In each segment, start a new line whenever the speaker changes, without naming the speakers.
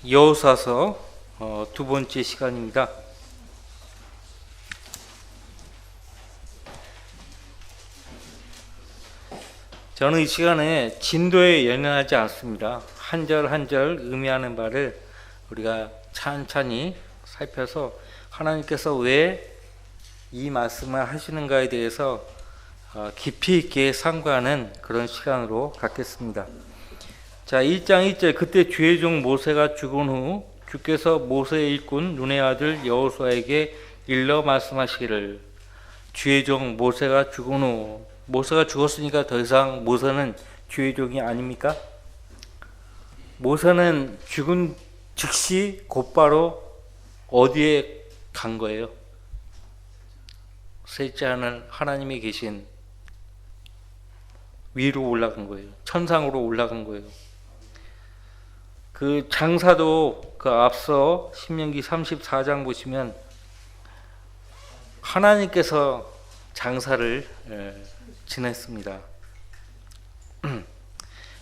여호수아서 두 번째 시간입니다. 저는 이 시간에 진도에 연연하지 않습니다. 한 절 한 절 의미하는 바를 우리가 찬찬히 살펴서 하나님께서 왜 이 말씀을 하시는가에 대해서 깊이 있게 상고하는 그런 시간으로 갖겠습니다. 자, 1장 1절, 그때 주의 종 모세가 죽은 후 주께서 모세의 일꾼 눈의 아들 여호수아에게 일러 말씀하시기를. 주의 종 모세가 죽은 후, 모세가 죽었으니까 더 이상 모세는 주의 종이 아닙니까? 모세는 죽은 즉시 곧바로 어디에 간 거예요? 셋째 하늘 하나님이 계신 위로 올라간 거예요. 천상으로 올라간 거예요. 그 장사도 그 앞서 신명기 34장 보시면 하나님께서 장사를 지냈습니다.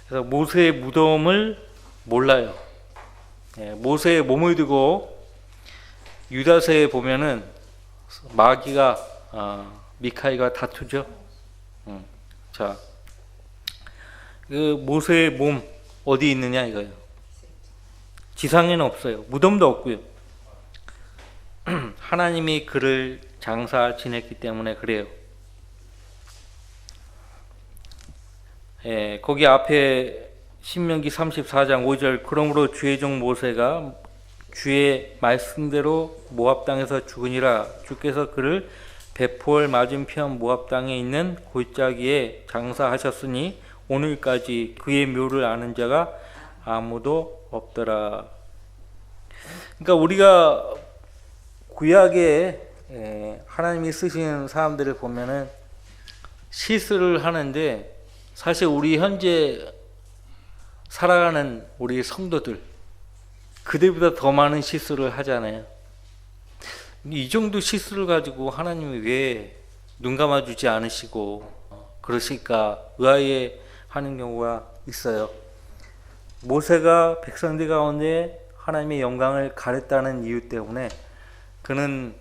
그래서 모세의 무덤을 몰라요. 모세의 몸을 두고 유다서에 보면은 마귀가 미카엘과 다투죠. 자, 그 모세의 몸 어디 있느냐 이거예요. 지상에는 없어요. 무덤도 없고요. 하나님이 그를 장사 지냈기 때문에 그래요. 거기 앞에 신명기 34장 5절, 그러므로 주의 종 모세가 주의 말씀대로 모압 땅에서 죽으니라. 주께서 그를 베풀 맞은편 모압 땅에 있는 골짜기에 장사하셨으니 오늘까지 그의 묘를 아는 자가 아무도 없더라. 그러니까 우리가 구약에 하나님이 쓰시는 사람들을 보면은 실수를 하는데, 사실 우리 현재 살아가는 우리 성도들 그들보다 더 많은 실수를 하잖아요. 이 정도 실수를 가지고 하나님이 왜 눈 감아주지 않으시고 그러실까 의아해 하는 경우가 있어요. 모세가 백성들 가운데 하나님의 영광을 가렸다는 이유 때문에 그는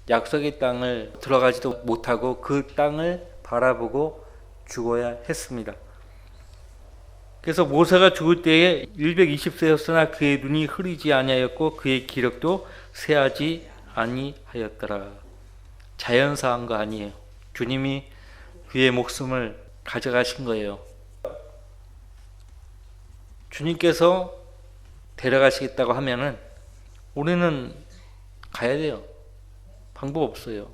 약속의 땅을 들어가지도 못하고 그 땅을 바라보고 죽어야 했습니다. 그래서 모세가 죽을 때에 120세였으나 그의 눈이 흐리지 아니하였고 그의 기력도 쇠하지 아니하였더라. 자연사한 거 아니에요. 주님이 그의 목숨을 가져가신 거예요. 주님께서 데려가시겠다고 하면은 우리는 가야 돼요. 방법 없어요.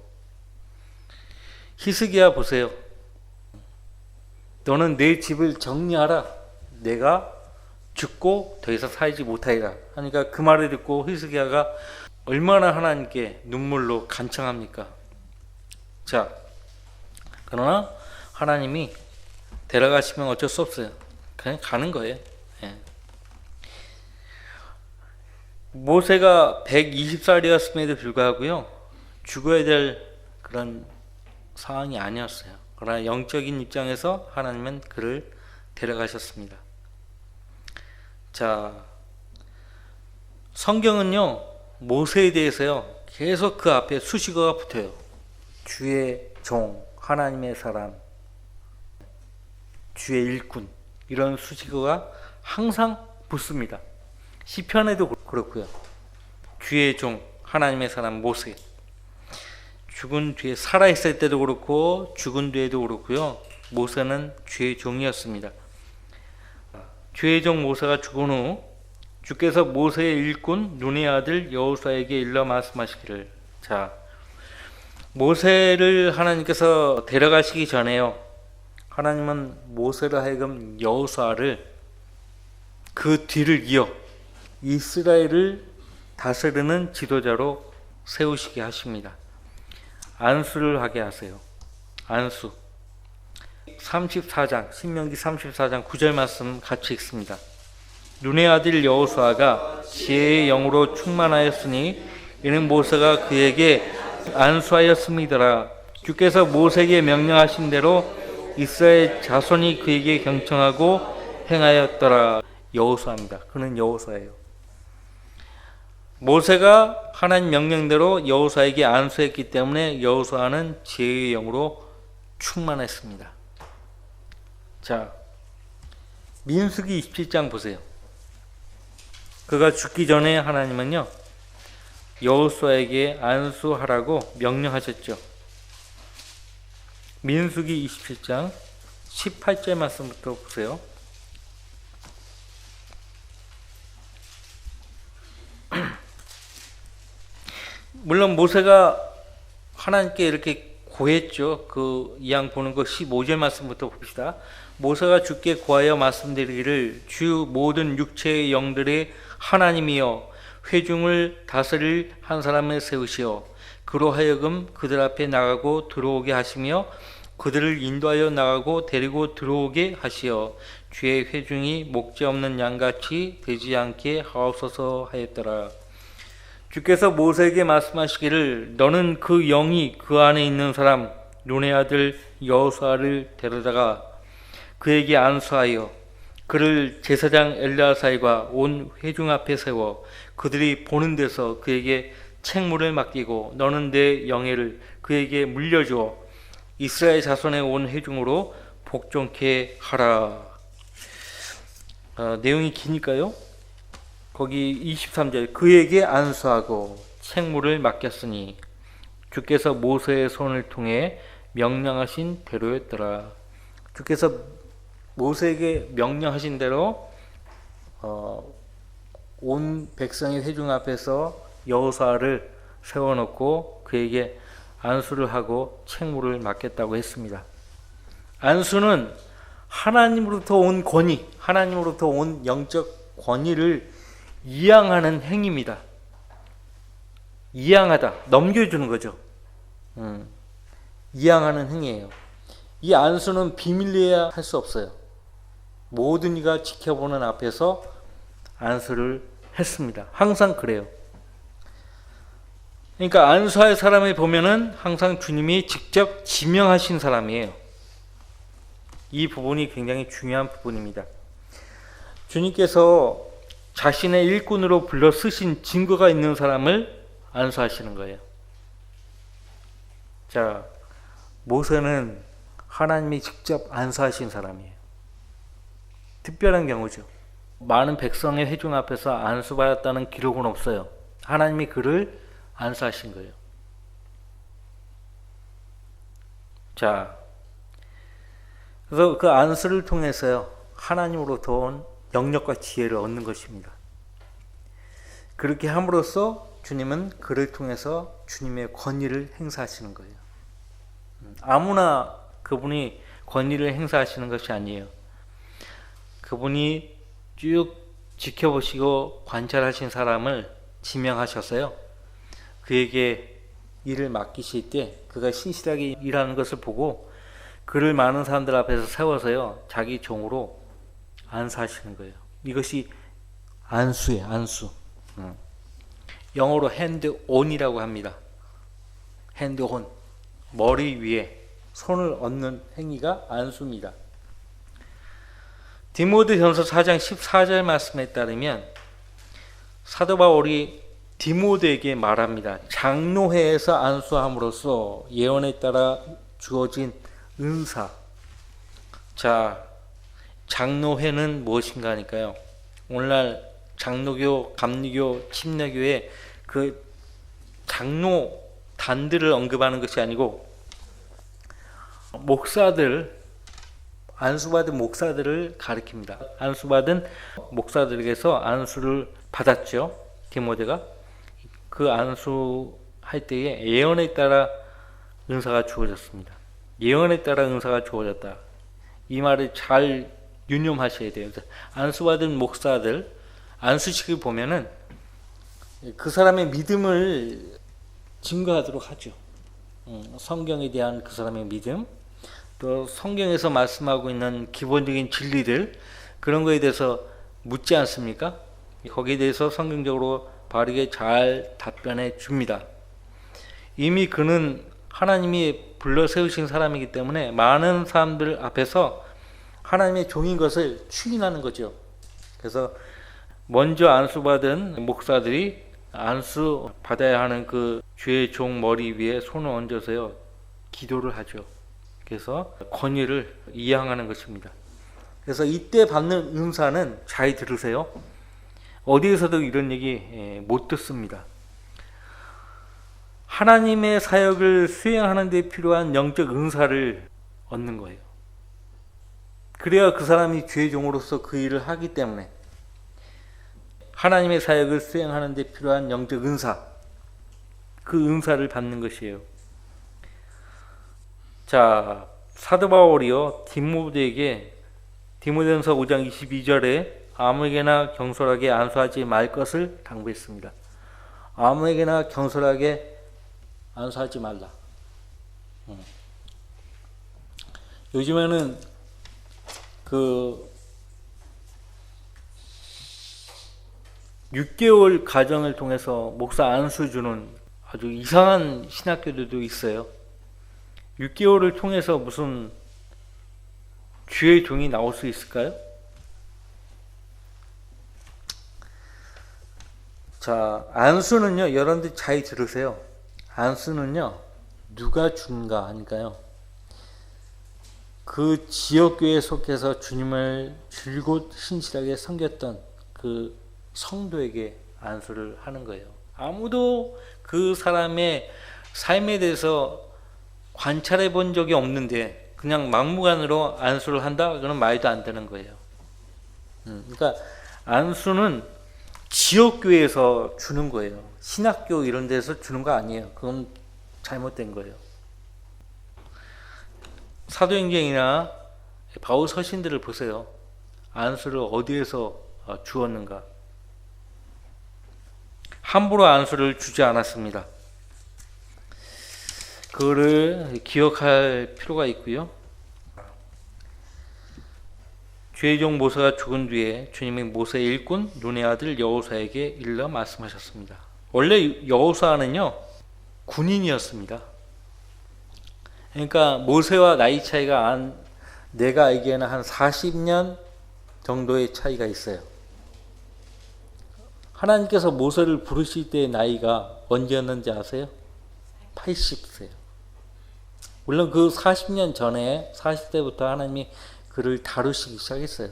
히스기야 보세요. 너는 내 집을 정리하라. 내가 죽고 더 이상 살지 못하리라. 하니까 그 말을 듣고 히스기야가 얼마나 하나님께 눈물로 간청합니까? 자, 그러나 하나님이 데려가시면 어쩔 수 없어요. 그냥 가는 거예요. 모세가 120살이었음에도 불구하고요, 죽어야 될 그런 상황이 아니었어요. 그러나 영적인 입장에서 하나님은 그를 데려가셨습니다. 자, 성경은요, 모세에 대해서요, 계속 그 앞에 수식어가 붙어요. 주의 종, 하나님의 사람, 주의 일꾼, 이런 수식어가 항상 붙습니다. 시편에도 그렇고요. 주의 종, 하나님의 사람 모세. 죽은 뒤에 살아있을 때도 그렇고 죽은 뒤에도 그렇고요. 모세는 주의 종이었습니다. 주의 종 모세가 죽은 후 주께서 모세의 일꾼 눈의 아들 여호수아에게 일러 말씀하시기를. 자, 모세를 하나님께서 데려가시기 전에요, 하나님은 모세를 하여금 여호수아를 그 뒤를 이어 이스라엘을 다스리는 지도자로 세우시게 하십니다. 안수를 하게 하세요. 안수. 34장, 신명기 34장 9절 말씀 같이 읽습니다. 눈의 아들 여호수아가 지혜의 영으로 충만하였으니 이는 모세가 그에게 안수하였음이더라. 주께서 모세에게 명령하신 대로 이스라엘 자손이 그에게 경청하고 행하였더라. 여호수아입니다. 그는 여호수아예요. 모세가 하나님 명령대로 여호수아에게 안수했기 때문에 여호수아는 지혜의 영으로 충만했습니다. 자, 민수기 27장 보세요. 그가 죽기 전에 하나님은요, 여호수아에게 안수하라고 명령하셨죠. 민수기 27장 18절 말씀부터 보세요. 물론 모세가 하나님께 이렇게 고했죠. 그 이양 보는 거 15절 말씀부터 봅시다. 모세가 주께 고하여 말씀드리기를 주 모든 육체의 영들의 하나님이여 회중을 다스릴 한 사람을 세우시어 그로 하여금 그들 앞에 나가고 들어오게 하시며 그들을 인도하여 나가고 데리고 들어오게 하시어 주의 회중이 목재 없는 양같이 되지 않게 하옵소서 하였더라. 주께서 모세에게 말씀하시기를 너는 그 영이 그 안에 있는 사람 눈의 아들 여호수아를 데려다가 그에게 안수하여 그를 제사장 엘르아사이와 온 회중 앞에 세워 그들이 보는 데서 그에게 책무를 맡기고 너는 내 영예를 그에게 물려주어 이스라엘 자손의 온 회중으로 복종케 하라. 내용이 기니까요. 거기 23절 그에게 안수하고 책무를 맡겼으니 주께서 모세의 손을 통해 명령하신 대로였더라. 주께서 모세에게 명령하신 대로 온 백성의 회중 앞에서 여호수아를 세워놓고 그에게 안수를 하고 책무를 맡겼다고 했습니다. 안수는 하나님으로부터 온 권위, 하나님으로부터 온 영적 권위를 이양하는 행위입니다. 이양하다, 넘겨주는 거죠. 이양하는 행위예요. 이 안수는 비밀리에 할 수 없어요. 모든 이가 지켜보는 앞에서 안수를 했습니다. 항상 그래요. 그러니까 안수할 사람을 보면은 항상 주님이 직접 지명하신 사람이에요. 이 부분이 굉장히 중요한 부분입니다. 주님께서 자신의 일꾼으로 불러 쓰신 증거가 있는 사람을 안수하시는 거예요. 자, 모세는 하나님이 직접 안수하신 사람이에요. 특별한 경우죠. 많은 백성의 회중 앞에서 안수받았다는 기록은 없어요. 하나님이 그를 안수하신 거예요. 자, 그래서 그 안수를 통해서요, 하나님으로부터 온 영역과 지혜를 얻는 것입니다. 그렇게 함으로써 주님은 그를 통해서 주님의 권위를 행사하시는 거예요. 아무나 그분이 권위를 행사하시는 것이 아니에요. 그분이 쭉 지켜보시고 관찰하신 사람을 지명하셔서요, 그에게 일을 맡기실 때 그가 신실하게 일하는 것을 보고 그를 많은 사람들 앞에서 세워서요, 자기 종으로 안수하시는 거예요. 이것이 안수예요. 안수. 영어로 hand on이라고 합니다. hand on. 머리 위에 손을 얹는 행위가 안수입니다. 디모데전서 4장 14절 말씀에 따르면 사도 바울이 디모데에게 말합니다. 장로회에서 안수함으로써 예언에 따라 주어진 은사. 자, 장로회는 무엇인가 하니까요, 오늘날 장로교, 감리교, 침례교의 그 장로단들을 언급하는 것이 아니고 목사들, 안수받은 목사들을 가리킵니다. 안수받은 목사들에게서 안수를 받았죠. 디모데가 그 안수할 때에 예언에 따라 은사가 주어졌습니다. 예언에 따라 은사가 주어졌다. 이 말을 잘 유념하셔야 돼요. 안수받은 목사들 안수식을 보면은 그 사람의 믿음을 증거하도록 하죠. 성경에 대한 그 사람의 믿음, 또 성경에서 말씀하고 있는 기본적인 진리들, 그런 거에 대해서 묻지 않습니까? 거기에 대해서 성경적으로 바르게 잘 답변해 줍니다. 이미 그는 하나님이 불러 세우신 사람이기 때문에 많은 사람들 앞에서 하나님의 종인 것을 추인하는 거죠. 그래서 먼저 안수받은 목사들이 안수 받아야 하는 그 주의 종 머리 위에 손을 얹어서요 기도를 하죠. 그래서 권위를 이양하는 것입니다. 그래서 이때 받는 은사는 잘 들으세요. 어디에서도 이런 얘기 못 듣습니다. 하나님의 사역을 수행하는 데 필요한 영적 은사를 얻는 거예요. 그래야 그 사람이 주의 종으로서 그 일을 하기 때문에 하나님의 사역을 수행하는 데 필요한 영적 은사, 그 은사를 받는 것이에요. 자, 사도 바울이요 디모데에게 디모데전서 5장 22절에 아무에게나 경솔하게 안수하지 말 것을 당부했습니다. 아무에게나 경솔하게 안수하지 말라. 요즘에는 그 6개월 가정을 통해서 목사 안수 주는 아주 이상한 신학교들도 있어요. 6개월을 통해서 무슨 주의 종이 나올 수 있을까요? 자, 안수는요, 여러분들 잘 들으세요. 안수는요, 누가 준가 하니까요, 그 지역교회에 속해서 주님을 줄곧 신실하게 섬겼던 그 성도에게 안수를 하는 거예요. 아무도 그 사람의 삶에 대해서 관찰해 본 적이 없는데 그냥 막무가내로 안수를 한다? 그런 말도 안 되는 거예요. 그러니까 안수는 지역교회에서 주는 거예요. 신학교 이런 데서 주는 거 아니에요. 그건 잘못된 거예요. 사도행전이나 바울 서신들을 보세요. 안수를 어디에서 주었는가? 함부로 안수를 주지 않았습니다. 그거를 기억할 필요가 있고요. 주의 종 모세가 죽은 뒤에 주님이 모세의 일꾼 눈의 아들 여호수아에게 일러 말씀하셨습니다. 원래 여호수아는요 군인이었습니다. 그러니까 모세와 나이 차이가 내가 알기에는 한 40년 정도의 차이가 있어요. 하나님께서 모세를 부르실 때의 나이가 언제였는지 아세요? 80세. 물론 그 40년 전에 40대부터 하나님이 그를 다루시기 시작했어요.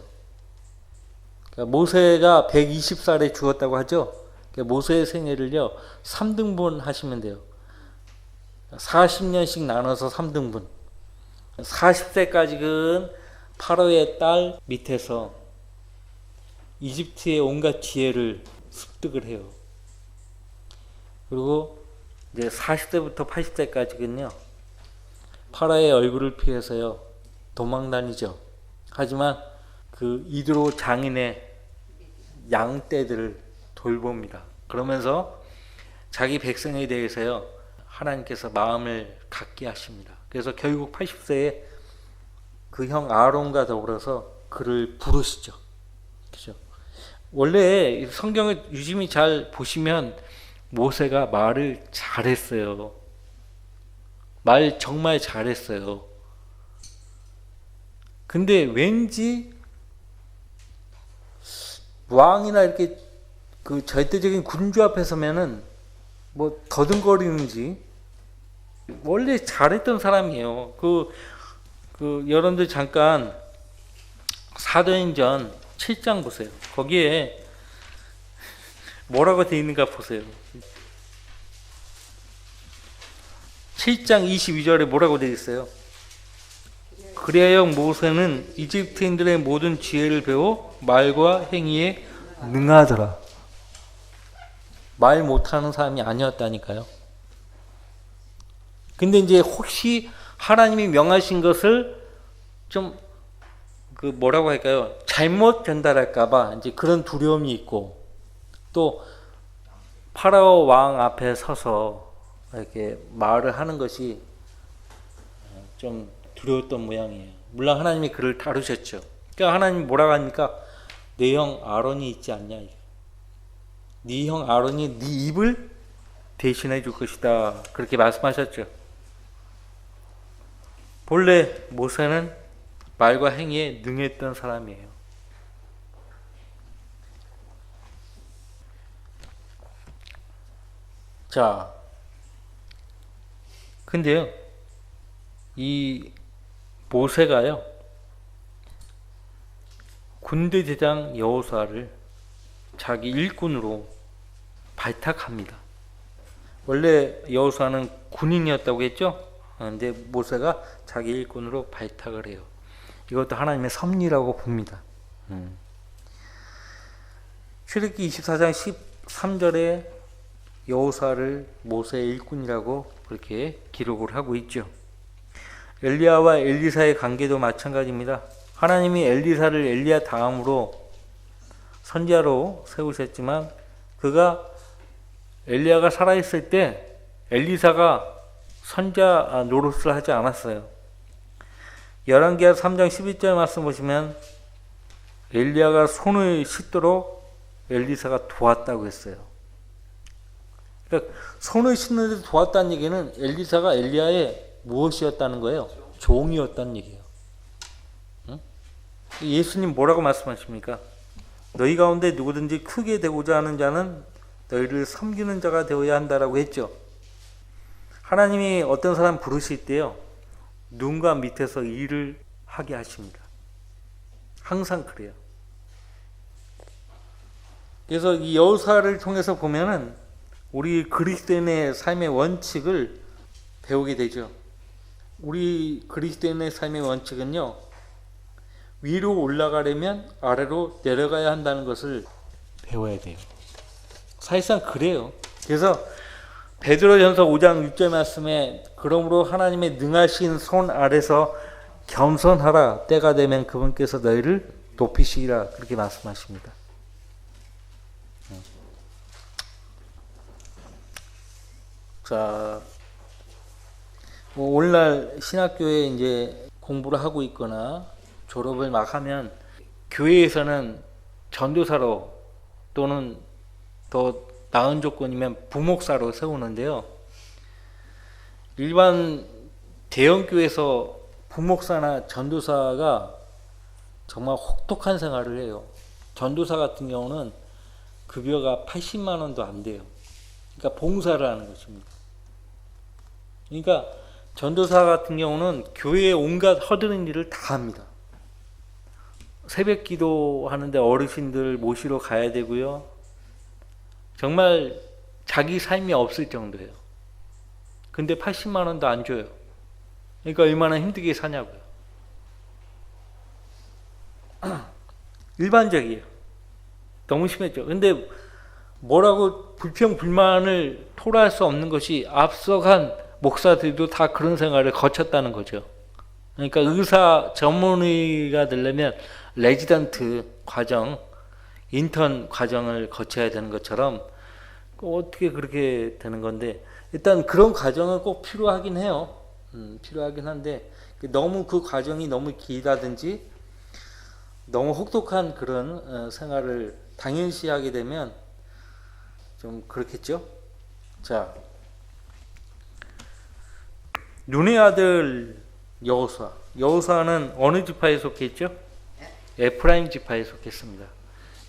그러니까 모세가 120살에 죽었다고 하죠. 그러니까 모세의 생애를요 3등분 하시면 돼요. 40년씩 나눠서 3등분. 40세까지는 파로의 딸 밑에서 이집트의 온갖 지혜를 습득을 해요. 그리고 이제 40세부터 80세까지는요 파라오의 얼굴을 피해서요 도망 다니죠. 하지만 그 이드로 장인의 양떼들을 돌봅니다. 그러면서 자기 백성에 대해서요 하나님께서 마음을 갖게 하십니다. 그래서 결국 80세에 그 형 아론과 더불어서 그를 부르시죠. 그죠? 원래 성경을 유심히 잘 보시면 모세가 말을 잘했어요. 말 정말 잘했어요. 근데 왠지 왕이나 이렇게 그 절대적인 군주 앞에 서면은 뭐 더듬거리는지 원래 잘했던 사람이에요. 여러분들 잠깐 사도행전 7장 보세요. 거기에 뭐라고 되어 있는가 보세요. 7장 22절에 뭐라고 되어 있어요? 그리하여 모세는 이집트인들의 모든 지혜를 배워 말과 행위에 능하더라. 말 못하는 사람이 아니었다니까요. 근데 이제 혹시 하나님이 명하신 것을 좀 뭐라고 할까요? 잘못 전달할까봐 이제 그런 두려움이 있고, 또 파라오 왕 앞에 서서 이렇게 말을 하는 것이 좀 두려웠던 모양이에요. 물론 하나님이 그를 다루셨죠. 그러니까 하나님이 뭐라고 하니까 내 형 아론이 있지 않냐. 네 형 아론이 네 입을 대신해 줄 것이다. 그렇게 말씀하셨죠. 본래 모세는 말과 행위에 능했던 사람이에요. 자, 근데요, 이 모세가요, 군대 대장 여호수아를 자기 일꾼으로 발탁합니다. 원래 여호수아는 군인이었다고 했죠? 근데 모세가 자기 일꾼으로 발탁을 해요. 이것도 하나님의 섭리라고 봅니다. 출애굽기 24장 13절에 여호수아를 모세의 일꾼이라고 그렇게 기록을 하고 있죠. 엘리야와 엘리사의 관계도 마찬가지입니다. 하나님이 엘리사를 엘리야 다음으로 선지자로 세우셨지만 엘리야가 살아있을 때 엘리사가 선지자 노릇을 하지 않았어요. 열왕기하 3장 11절 말씀 보시면 엘리야가 손을 씻도록 엘리사가 도왔다고 했어요. 그러니까 손을 씻는 데 도왔다는 얘기는 엘리사가 엘리야의 무엇이었다는 거예요? 종이었다는 얘기예요. 응? 예수님 뭐라고 말씀하십니까? 너희 가운데 누구든지 크게 되고자 하는 자는 너희를 섬기는 자가 되어야 한다라고 했죠. 하나님이 어떤 사람 부르실 때요, 누군가 밑에서 일을 하게 하십니다. 항상 그래요. 그래서 이 여호수아를 통해서 보면은 우리 그리스도인의 삶의 원칙을 배우게 되죠. 우리 그리스도인의 삶의 원칙은요, 위로 올라가려면 아래로 내려가야 한다는 것을 배워야 돼요. 사실상 그래요. 그래서 베드로전서 5장 6절 말씀에 그러므로 하나님의 능하신 손 아래서 겸손하라, 때가 되면 그분께서 너희를 높이시리라, 그렇게 말씀하십니다. 자, 오늘날 신학교에 이제 공부를 하고 있거나 졸업을 막 하면 교회에서는 전도사로 또는 더 나은 조건이면 부목사로 세우는데요. 일반 대형교회에서 부목사나 전도사가 정말 혹독한 생활을 해요. 전도사 같은 경우는 급여가 80만 원도 안 돼요. 그러니까 봉사를 하는 것입니다. 그러니까 전도사 같은 경우는 교회의 온갖 허드렛 일을 다 합니다. 새벽 기도 하는데 어르신들 모시러 가야 되고요. 정말 자기 삶이 없을 정도예요. 근데 80만 원도 안 줘요. 그러니까 얼마나 힘들게 사냐고요. 일반적이에요. 너무 심했죠. 근데 뭐라고 불평불만을 토로할 수 없는 것이 앞서간 목사들도 다 그런 생활을 거쳤다는 거죠. 그러니까 의사 전문의가 되려면 레지던트 과정, 인턴 과정을 거쳐야 되는 것처럼 어떻게 그렇게 되는 건데, 일단 그런 과정은 꼭 필요하긴 해요. 필요하긴 한데 너무 그 과정이 너무 길다든지 너무 혹독한 그런 생활을 당연시하게 되면 좀 그렇겠죠. 자, 눈의 아들 여호수아는 어느 지파에 속했죠? 에프라임 지파에 속했습니다.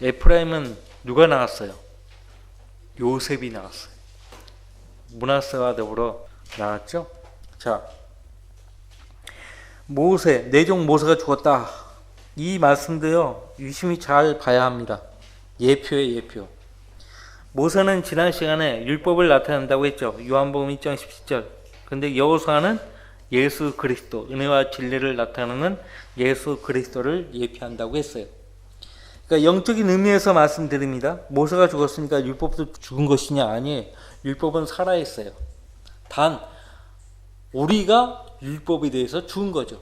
에프라임은 누가 나왔어요? 요셉이 나왔어요. 므낫세와 더불어 나왔죠. 자, 내종 모세가 죽었다. 이 말씀도요, 유심히 잘 봐야 합니다. 예표예요, 예표. 모세는 지난 시간에 율법을 나타낸다고 했죠. 요한복음 1장 17절. 근데 여호수아는 예수 그리스도, 은혜와 진리를 나타내는 예수 그리스도를 예표한다고 했어요. 그러니까 영적인 의미에서 말씀드립니다. 모세가 죽었으니까 율법도 죽은 것이냐? 아니에요. 율법은 살아있어요. 단 우리가 율법에 대해서 죽은 거죠.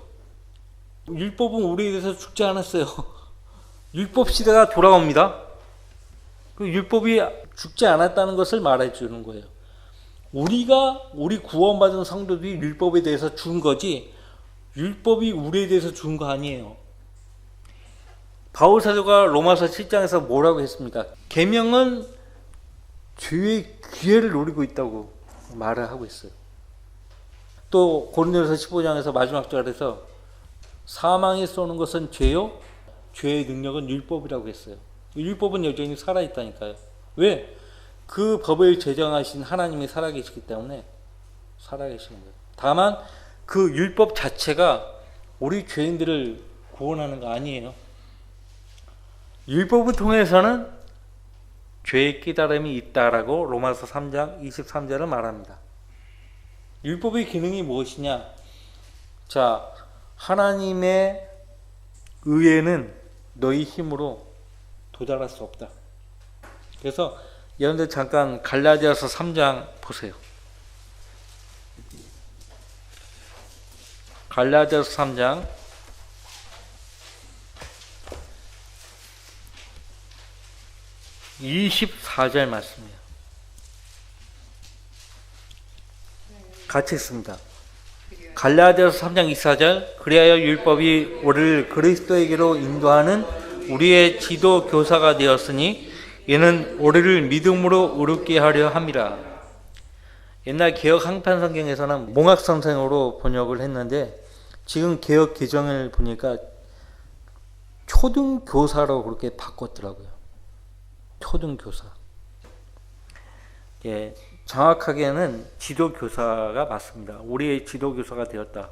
율법은 우리에 대해서 죽지 않았어요. 율법 시대가 돌아옵니다. 그 율법이 죽지 않았다는 것을 말해 주는 거예요. 우리 구원받은 성도들이 율법에 대해서 죽은 거지, 율법이 우리에 대해서 죽은 거 아니에요. 바울 사도가 로마서 7장에서 뭐라고 했습니까? 계명은 죄의 기회를 노리고 있다고 말을 하고 있어요. 또 고린도서 15장에서 마지막 절에서 사망이 쏘는 것은 죄요, 죄의 능력은 율법이라고 했어요. 율법은 여전히 살아있다니까요. 왜? 그 법을 제정하신 하나님이 살아계시기 때문에 살아계시는 거예요. 다만 그 율법 자체가 우리 죄인들을 구원하는 거 아니에요. 율법을 통해서는 죄의 깨달음이 있다라고 로마서 3장 23절을 말합니다. 율법의 기능이 무엇이냐? 자, 하나님의 의에는 너희 힘으로 도달할 수 없다. 그래서 여러분들 잠깐 갈라디아서 3장 보세요. 갈라디아서 3장 24절 말씀이에요. 같이 읽습니다. 갈라디아서 3장 24절 그리하여 율법이 우리를 그리스도에게로 인도하는 우리의 지도 교사가 되었으니 이는 우리를 믿음으로 의롭게 하려 함이라. 옛날 개역 항판 성경에서는 몽학 선생으로 번역을 했는데 지금 개역 개정을 보니까 초등교사로 그렇게 바꿨더라고요. 초등교사. 예, 정확하게는 지도교사가 맞습니다. 우리의 지도교사가 되었다.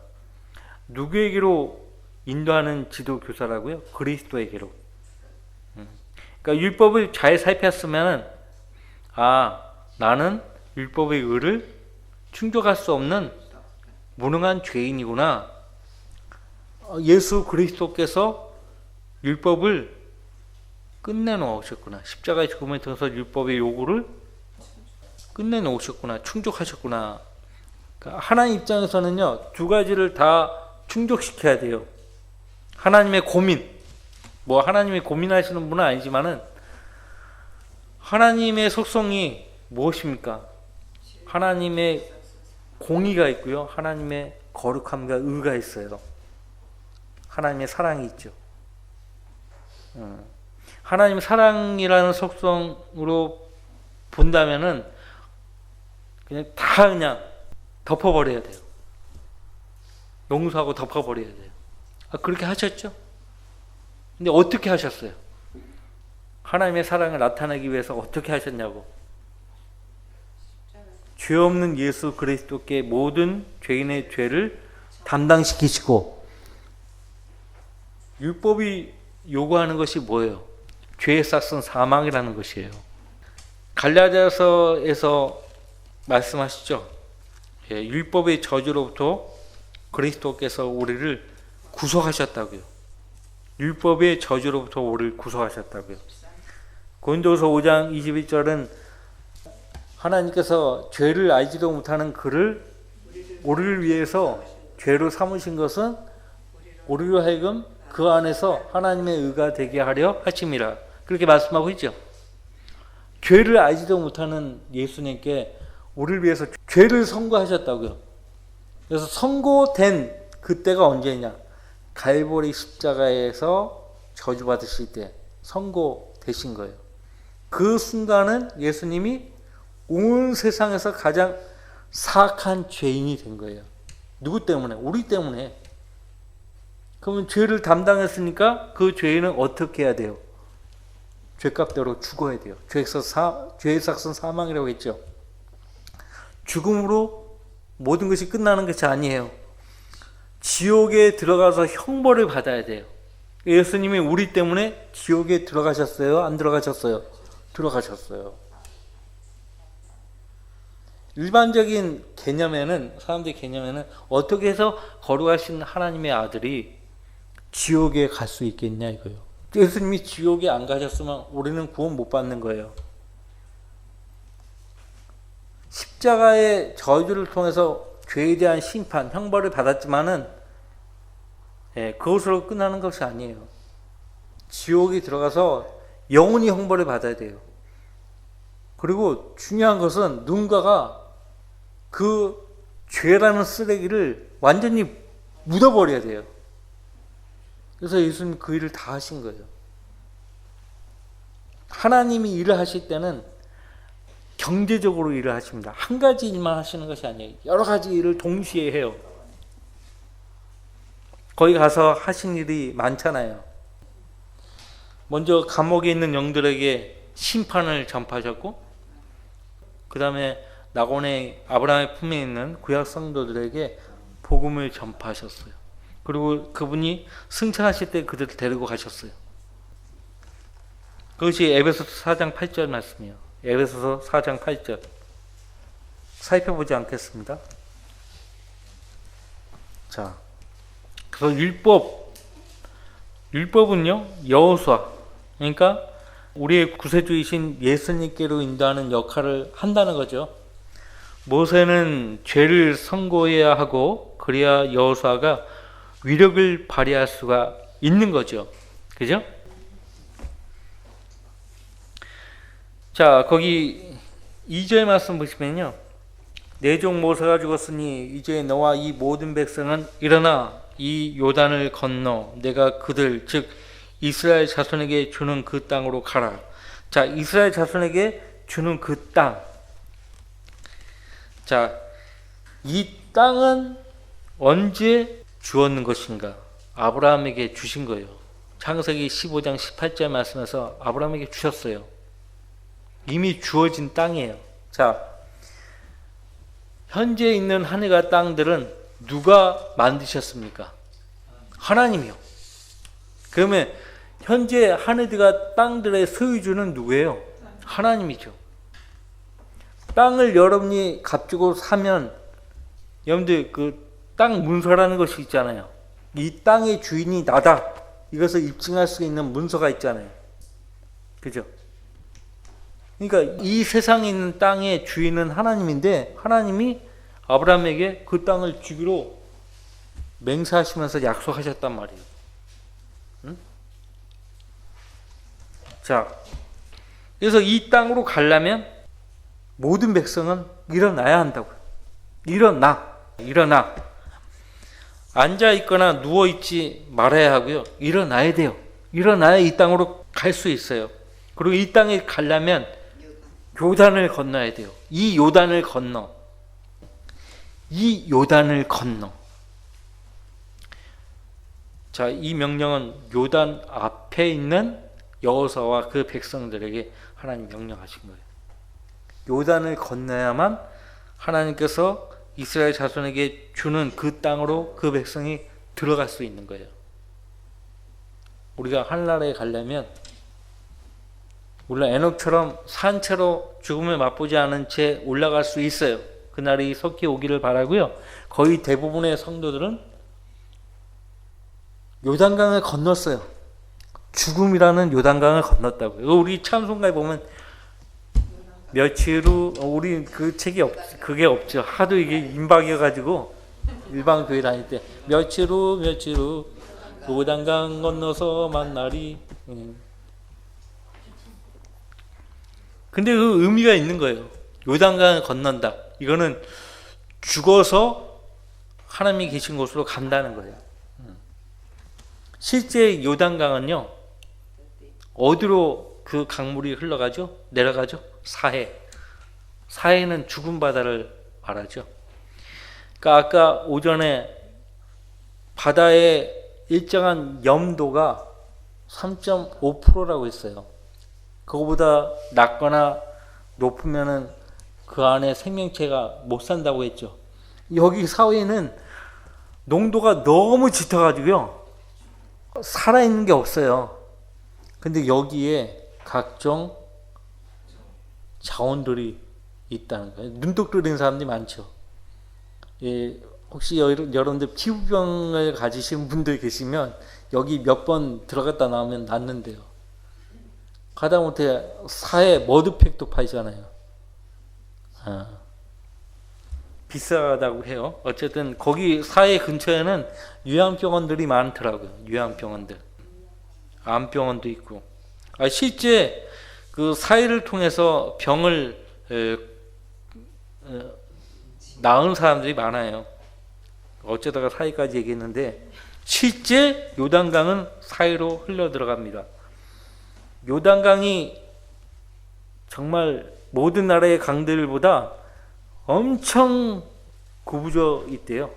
누구에게로 인도하는 지도교사라고요? 그리스도에게로. 그러니까 율법을 잘 살폈으면 나는 율법의 의를 충족할 수 없는 무능한 죄인이구나. 예수 그리스도께서 율법을 끝내놓으셨구나. 십자가의 죽음을 통해서 율법의 요구를 끝내놓으셨구나. 충족하셨구나. 그러니까 하나님 입장에서는요, 두 가지를 다 충족시켜야 돼요. 하나님의 고민, 하나님이 고민하시는 분은 아니지만은 하나님의 속성이 무엇입니까? 하나님의 공의가 있고요. 하나님의 거룩함과 의가 있어요. 하나님의 사랑이 있죠. 하나님의 사랑이라는 속성으로 본다면은 그냥 덮어버려야 돼요. 용서하고 덮어버려야 돼요. 그렇게 하셨죠? 근데 어떻게 하셨어요? 하나님의 사랑을 나타내기 위해서 어떻게 하셨냐고. 죄 없는 예수 그리스도께 모든 죄인의 죄를 담당시키시고, 율법이 요구하는 것이 뭐예요? 죄의 싹은 사망이라는 것이에요. 갈라디아서에서 말씀하시죠. 율법의 저주로부터 그리스도께서 우리를 구속하셨다고요. 율법의 저주로부터 우리를 구속하셨다고요. 고린도서 5장 21절은 하나님께서 죄를 알지도 못하는 그를 우리를 위해서 죄로 삼으신 것은 우리로 하여금 그 안에서 하나님의 의가 되게 하려 하심이라. 그렇게 말씀하고 있죠. 죄를 알지도 못하는 예수님께 우리를 위해서 죄를 선고하셨다고요. 그래서 선고된 그때가 언제냐? 갈보리 십자가에서 저주받으실 때 선고되신 거예요. 그 순간은 예수님이 온 세상에서 가장 사악한 죄인이 된 거예요. 누구 때문에? 우리 때문에. 그러면 죄를 담당했으니까 그 죄인은 어떻게 해야 돼요? 죄값대로 죽어야 돼요. 죄의 삭은 사망이라고 했죠. 죽음으로 모든 것이 끝나는 것이 아니에요. 지옥에 들어가서 형벌을 받아야 돼요. 예수님이 우리 때문에 지옥에 들어가셨어요? 안 들어가셨어요? 들어가셨어요. 일반적인 개념에는, 사람들의 개념에는 어떻게 해서 거룩하신 하나님의 아들이 지옥에 갈 수 있겠냐 이거예요. 예수님이 지옥에 안 가셨으면 우리는 구원 못 받는 거예요. 십자가의 저주를 통해서 죄에 대한 심판, 형벌을 받았지만은 그것으로 끝나는 것이 아니에요. 지옥에 들어가서 영원히 형벌을 받아야 돼요. 그리고 중요한 것은 누군가가 그 죄라는 쓰레기를 완전히 묻어버려야 돼요. 그래서 예수님 그 일을 다 하신 거예요. 하나님이 일을 하실 때는 경제적으로 일을 하십니다. 한 가지 일만 하시는 것이 아니에요. 여러 가지 일을 동시에 해요. 거기 가서 하신 일이 많잖아요. 먼저 감옥에 있는 영들에게 심판을 전파하셨고, 그 다음에 낙원의 아브라함의 품에 있는 구약 성도들에게 복음을 전파하셨어요. 그리고 그분이 승천하실 때 그들을 데리고 가셨어요. 그것이 에베소서 4장 8절 말씀이에요. 에베소서 4장 8절 살펴보지 않겠습니다. 자, 그래서 율법은요 여호수아, 그러니까 우리의 구세주이신 예수님께로 인도하는 역할을 한다는 거죠. 모세는 죄를 선고해야 하고 그래야 여호수아가 위력을 발휘할 수가 있는 거죠. 그죠? 자, 거기 2절 말씀 보시면요. 내 종 모세가 죽었으니 이제 너와 이 모든 백성은 일어나 이 요단을 건너 내가 그들 즉 이스라엘 자손에게 주는 그 땅으로 가라. 자, 이스라엘 자손에게 주는 그 땅. 자, 이 땅은 언제 주었는 것인가? 아브라함에게 주신 거예요. 창세기 15장 18절 말씀에서 아브라함에게 주셨어요. 이미 주어진 땅이에요. 자, 현재 있는 하늘과 땅들은 누가 만드셨습니까? 하나님이요. 그러면 현재 하늘과 땅들의 소유주는 누구예요? 하나님이죠. 땅을 여러분이 값주고 사면 여러분들 그 땅 문서라는 것이 있잖아요. 이 땅의 주인이 나다. 이것을 입증할 수 있는 문서가 있잖아요. 그죠? 그러니까 이 세상에 있는 땅의 주인은 하나님인데 하나님이 아브라함에게 그 땅을 주기로 맹세하시면서 약속하셨단 말이에요. 응? 자, 그래서 이 땅으로 가려면 모든 백성은 일어나야 한다고요. 일어나. 앉아있거나 누워있지 말아야 하고요. 일어나야 돼요. 일어나야 이 땅으로 갈 수 있어요. 그리고 이 땅에 가려면 요단을 건너야 돼요. 이 요단을 건너. 자, 이 명령은 요단 앞에 있는 여호수아와 그 백성들에게 하나님 명령하신 거예요. 요단을 건너야만 하나님께서 이스라엘 자손에게 주는 그 땅으로 그 백성이 들어갈 수 있는 거예요. 우리가 하늘나라에 가려면 물론 에녹처럼 산채로 죽음을 맛보지 않은 채 올라갈 수 있어요. 그날이 속히 오기를 바라고요. 거의 대부분의 성도들은 요단강을 건넜어요. 죽음이라는 요단강을 건넜다고요. 우리 찬송가에 보면 며칠 후 우리 그 책이 그게 없죠. 하도 이게 임박이어가지고 일반 교회 다닐 때 며칠 후 요단강 건너서 만나리. 근데 그 의미가 있는 거예요. 요단강을 건넌다. 이거는 죽어서 하나님이 계신 곳으로 간다는 거예요. 실제 요단강은요, 어디로 그 강물이 흘러가죠? 내려가죠? 사해는 죽은 바다를 말하죠. 그러니까 아까 오전에 바다의 일정한 염도가 3.5%라고 했어요. 그거보다 낮거나 높으면은 그 안에 생명체가 못 산다고 했죠. 여기 사회는 농도가 너무 짙어가지고요, 살아있는 게 없어요. 근데 여기에 각종 자원들이 있다는 거예요. 눈독 들인 사람들이 많죠. 예, 혹시 여러분들 피부병을 가지신 분들 계시면 여기 몇 번 들어갔다 나오면 낫는데요. 가다못해 사해 머드팩도 팔잖아요. 비싸다고 해요. 어쨌든 거기 사해 근처에는 요양병원들이 많더라고요. 요양병원들, 암병원도 있고. 실제 그 사해를 통해서 병을 나은 사람들이 많아요. 어쩌다가 사해까지 얘기했는데 실제 요단강은 사해로 흘러 들어갑니다. 요단강이 정말 모든 나라의 강들보다 엄청 굽어져 있대요.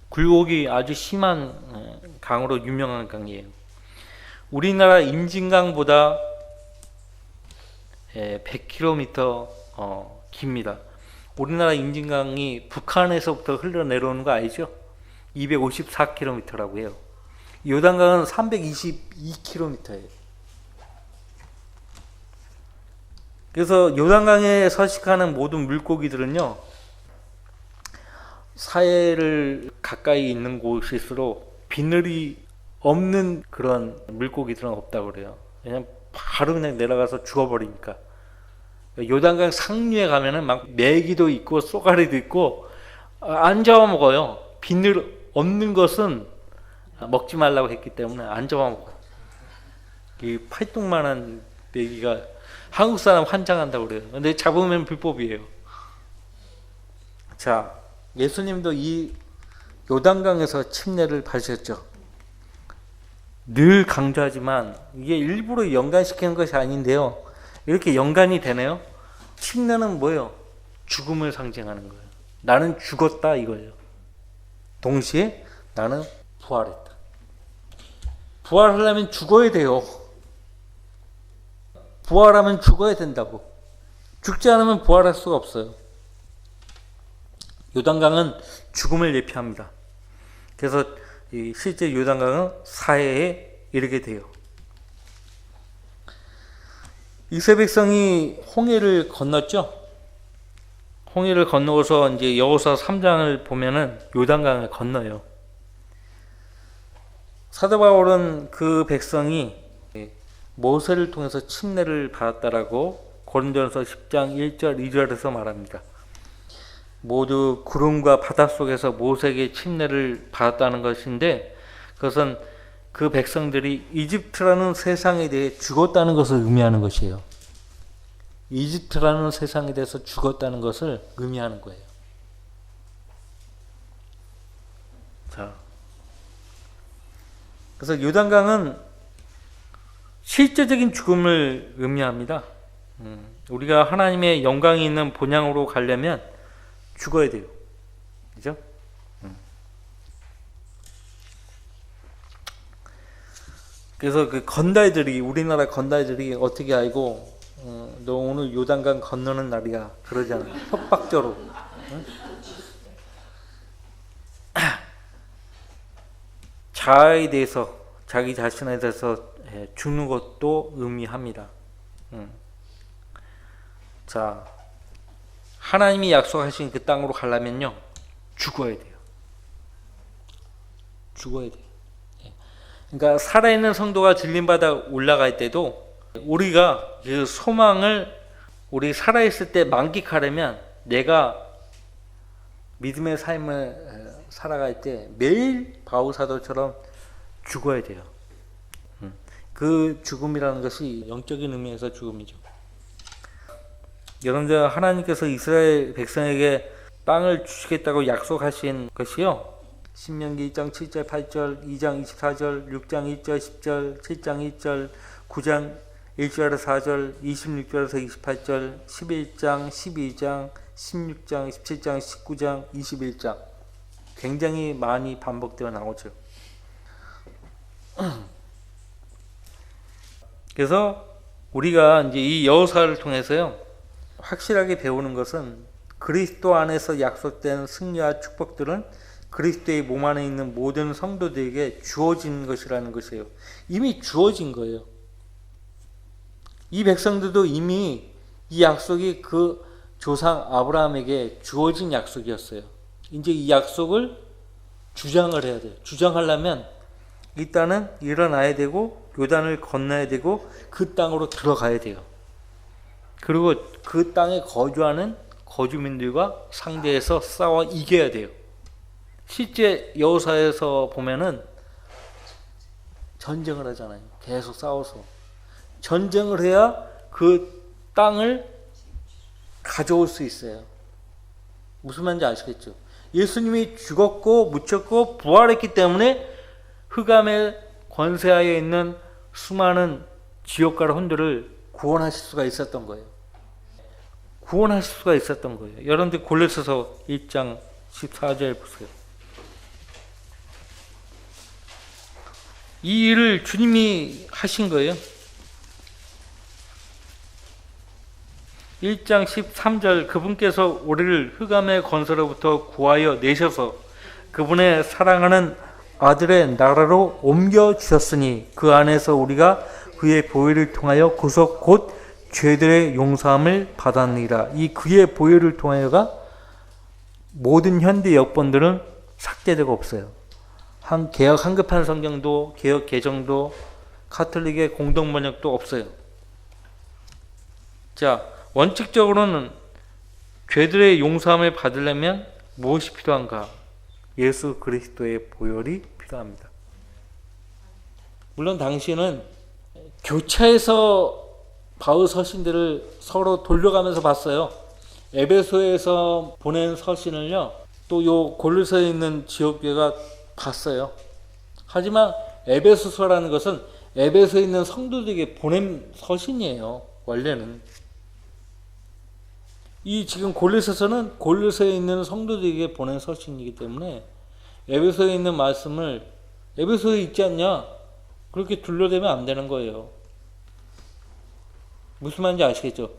굴곡이 아주 심한 강으로 유명한 강이에요. 우리나라 임진강보다 100km 깁니다. 우리나라 임진강이 북한에서부터 흘러내려오는 거 알죠? 254km라고 해요. 요단강은 322km예요. 그래서 요단강에 서식하는 모든 물고기들은요, 사해를 가까이 있는 곳일수록 비늘이 없는 그런 물고기들은 없다고 그래요. 그냥 바로 그냥 내려가서 죽어버리니까. 요단강 상류에 가면은 막 메기도 있고 쏘가리도 있고 안 잡아먹어요. 비늘 없는 것은 먹지 말라고 했기 때문에 안 잡아먹어요. 이 팔뚝만한 메기가 한국 사람 환장한다고 그래요. 근데 잡으면 불법이에요. 자, 예수님도 이 요단강에서 침례를 받으셨죠. 늘 강조하지만 이게 일부러 연관시키는 것이 아닌데요. 이렇게 연관이 되네요. 침례는 뭐예요? 죽음을 상징하는 거예요. 나는 죽었다 이거예요. 동시에 나는 부활했다. 부활하려면 죽어야 돼요. 부활하면 죽어야 된다고. 죽지 않으면 부활할 수가 없어요. 요단강은 죽음을 예표합니다. 그래서 실제 요단강은 사해에 이르게 돼요. 이스라엘 백성이 홍해를 건넜죠. 홍해를 건너서 이제 여호수아 3장을 보면은 요단강을 건너요. 사도 바울은 그 백성이 모세를 통해서 침례를 받았다라고 고린도전서 10장 1절 2절에서 말합니다. 모두 구름과 바다 속에서 모세에게 침례를 받았다는 것인데, 그것은 그 백성들이 이집트라는 세상에 대해 죽었다는 것을 의미하는 것이에요. 이집트라는 세상에 대해서 죽었다는 것을 의미하는 거예요. 자, 그래서 요단강은 실제적인 죽음을 의미합니다. 우리가 하나님의 영광이 있는 본향으로 가려면 죽어야 돼요. 그죠? 그래서 그 건달들이, 우리나라 건달들이 어떻게 알고 너 오늘 요단강 건너는 날이야 그러잖아요. 협박조로. 자아에 대해서, 자기 자신에 대해서 죽는 것도 의미합니다. 자, 하나님이 약속하신 그 땅으로 가려면요, 죽어야 돼요. 죽어야 돼요. 그러니까 살아있는 성도가 진림받아 올라갈 때도 우리가 그 소망을 우리 살아있을 때 만끽하려면 내가 믿음의 삶을 살아갈 때 매일 바울 사도처럼 죽어야 돼요. 그 죽음이라는 것이 영적인 의미에서 죽음이죠. 여러분들, 하나님께서 이스라엘 백성에게 땅을 주시겠다고 약속하신 것이요, 신명기 1장 7절 8절, 2장 24절, 6장 1절 10절, 7장 1절, 9장 1절에서 4절, 26절에서 28절, 11장, 12장, 16장, 17장, 19장, 21장, 굉장히 많이 반복되어 나오죠. 그래서 우리가 이제 이 여호수아를 통해서요, 확실하게 배우는 것은 그리스도 안에서 약속된 승리와 축복들은 그리스도의 몸 안에 있는 모든 성도들에게 주어진 것이라는 것이에요. 이미 주어진 거예요. 이 백성들도 이미 이 약속이 그 조상 아브라함에게 주어진 약속이었어요. 이제 이 약속을 주장을 해야 돼요. 주장하려면 일단은 일어나야 되고 요단을 건너야 되고 그 땅으로 들어가야 돼요. 그리고 그 땅에 거주하는 거주민들과 상대해서 싸워 이겨야 돼요. 실제 여호수아에서 보면은 전쟁을 하잖아요. 계속 싸워서 전쟁을 해야 그 땅을 가져올 수 있어요. 무슨 말인지 아시겠죠? 예수님이 죽었고 묻혔고 부활했기 때문에 흑암의 권세하에 있는 수많은 지옥과 혼들을 구원하실 수가 있었던 거예요. 구원하실 수가 있었던 거예요. 여러분들 골로새서 1장 14절 보세요. 이 일을 주님이 하신 거예요. 1장 13절 그분께서 우리를 흑암의 권세로부터 구하여 내셔서 그분의 사랑하는 아들의 나라로 옮겨주셨으니 그 안에서 우리가 그의 보혈을 통하여 구속 곧 죄들의 용서함을 받았느니라. 이 그의 보혈을 통하여가 모든 현대 역본들은 삭제되고 없어요. 개역 한급한 성경도 개역 개정도 카톨릭의 공동 번역도 없어요. 자, 원칙적으로는 죄들의 용서함을 받으려면 무엇이 필요한가? 예수 그리스도의 보혈이 필요합니다. 물론 당시에는 교차해서 바울 서신들을 서로 돌려가면서 봤어요. 에베소에서 보낸 서신을요, 또 요 골로새에 있는 지역교회가 봤어요. 하지만 에베소서라는 것은 에베소에 있는 성도들에게 보낸 서신이에요. 원래는 이 지금 골로새서는 골로새에 있는 성도들에게 보낸 서신이기 때문에 에베소에 있는 말씀을 에베소에 있지 않냐? 그렇게 둘러대면 안 되는 거예요. 무슨 말인지 아시겠죠?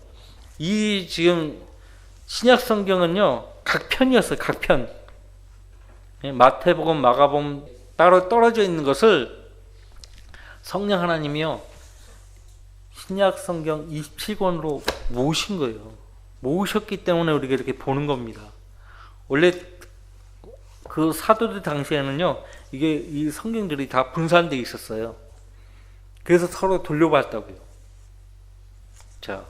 이 지금 신약 성경은요, 각 편이었어요. 각 편. 마태복음, 마가복음 따로 떨어져 있는 것을 성령 하나님이요, 신약 성경 27권으로 모으신 거예요. 모으셨기 때문에 우리가 이렇게 보는 겁니다. 원래 그 사도들 당시에는요, 이게 이 성경들이 다 분산되어 있었어요. 그래서 서로 돌려봤다고요. 자,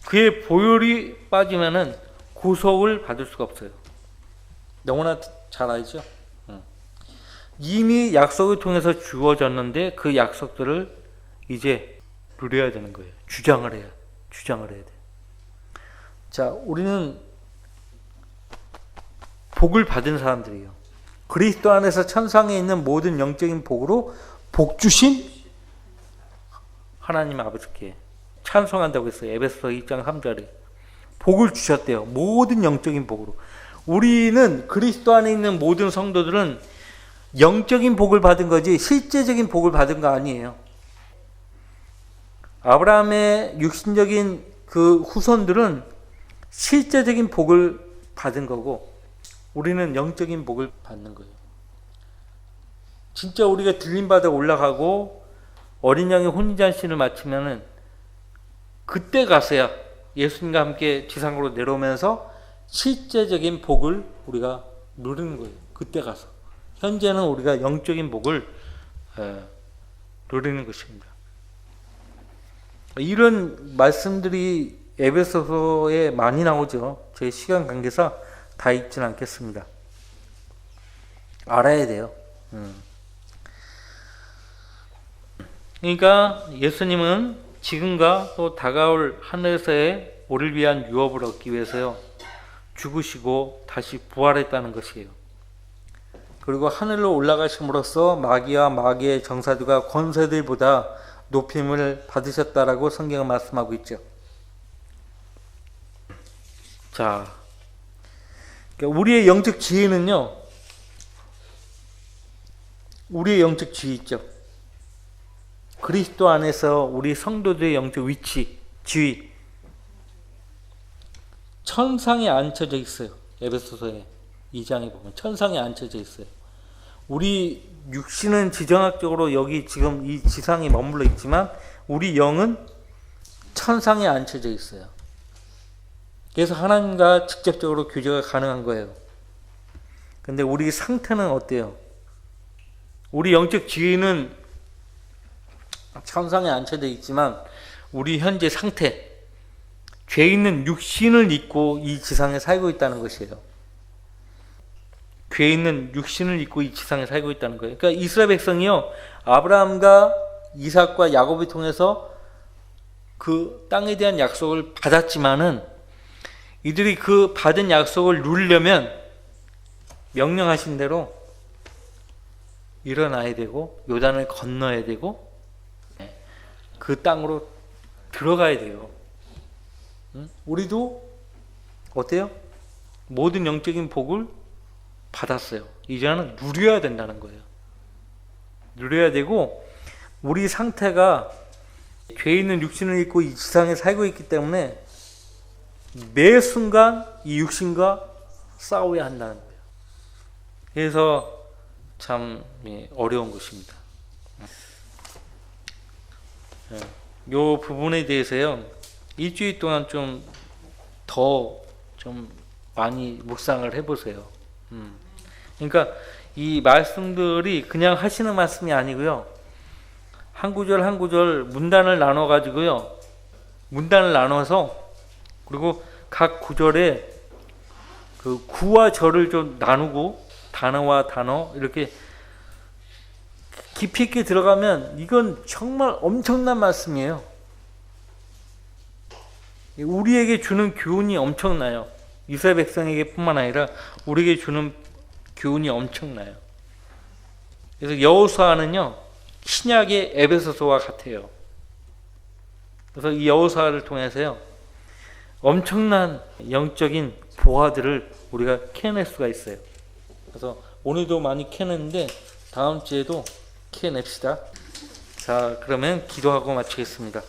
그의 보혈이 빠지면은 구속을 받을 수가 없어요. 너무나 잘 알죠? 이미 약속을 통해서 주어졌는데 그 약속들을 이제 누려야 되는 거예요. 주장을 해야 돼. 자, 우리는 복을 받은 사람들이에요. 그리스도 안에서 천상에 있는 모든 영적인 복으로 복 주신 하나님 아버지께 찬송한다고 했어요. 에베소서 2장 3절에 복을 주셨대요. 모든 영적인 복으로. 우리는 그리스도 안에 있는 모든 성도들은 영적인 복을 받은 거지 실제적인 복을 받은 거 아니에요. 아브라함의 육신적인 그 후손들은 실제적인 복을 받은 거고 우리는 영적인 복을 받는 거예요. 진짜 우리가 들림받아 올라가고 어린 양의 혼인잔치를 마치면은 그때 가서야 예수님과 함께 지상으로 내려오면서 실제적인 복을 우리가 누리는 거예요. 그때 가서. 현재는 우리가 영적인 복을 누리는 것입니다. 이런 말씀들이 에베소서에 많이 나오죠. 제 시간 관계상 다 읽지는 않겠습니다. 알아야 돼요. 그러니까 예수님은 지금과 또 다가올 하늘에서의 우리를 위한 유업을 얻기 위해서요, 죽으시고 다시 부활했다는 것이에요. 그리고 하늘로 올라가심으로써 마귀와 마귀의 정사들과 권세들보다 높임을 받으셨다라고 성경은 말씀하고 있죠. 자, 그러니까 우리의 영적 지위는요, 우리의 영적 지위 있죠. 그리스도 안에서 우리 성도들의 영적 위치, 지위, 천상에 앉혀져 있어요. 에베소서에 2장에 보면 천상에 앉혀져 있어요. 우리 육신은 지정학적으로 여기 지금 이 지상에 머물러 있지만 우리 영은 천상에 앉혀져 있어요. 그래서 하나님과 직접적으로 교제가 가능한 거예요. 근데 우리 상태는 어때요? 우리 영적 지위는 천상에 앉혀져 있지만 우리 현재 상태, 죄 있는 육신을 입고 이 지상에 살고 있다는 것이에요. 죄 있는 육신을 입고 이 지상에 살고 있다는 거예요. 그러니까 이스라엘 백성이요, 아브라함과 이삭과 야곱을 통해서 그 땅에 대한 약속을 받았지만은 이들이 그 받은 약속을 누리려면 명령하신 대로 일어나야 되고 요단을 건너야 되고 그 땅으로 들어가야 돼요. 우리도 어때요? 모든 영적인 복을 받았어요. 이제는 누려야 된다는 거예요. 누려야 되고 우리 상태가 죄 있는 육신을 입고 이 지상에 살고 있기 때문에 매 순간 이 육신과 싸워야 한다는 거예요. 그래서 참 어려운 것입니다. 이 부분에 대해서요, 일주일 동안 좀 많이 묵상을 해보세요. 그러니까 이 말씀들이 그냥 하시는 말씀이 아니고요, 한 구절 한 구절 문단을 나눠 가지고요, 문단을 나눠서 그리고 각 구절에 그 구와 절을 좀 나누고 단어와 단어 이렇게 깊이 있게 들어가면 이건 정말 엄청난 말씀이에요. 우리에게 주는 교훈이 엄청나요. 이스라엘 백성에게 뿐만 아니라 우리에게 주는 교훈이 엄청나요. 그래서 여호수아는요, 신약의 에베소서와 같아요. 그래서 이 여호수아를 통해서요, 엄청난 영적인 보화들을 우리가 캐낼 수가 있어요. 그래서 오늘도 많이 캐냈는데 다음 주에도 캐냅시다. 자, 그러면 기도하고 마치겠습니다.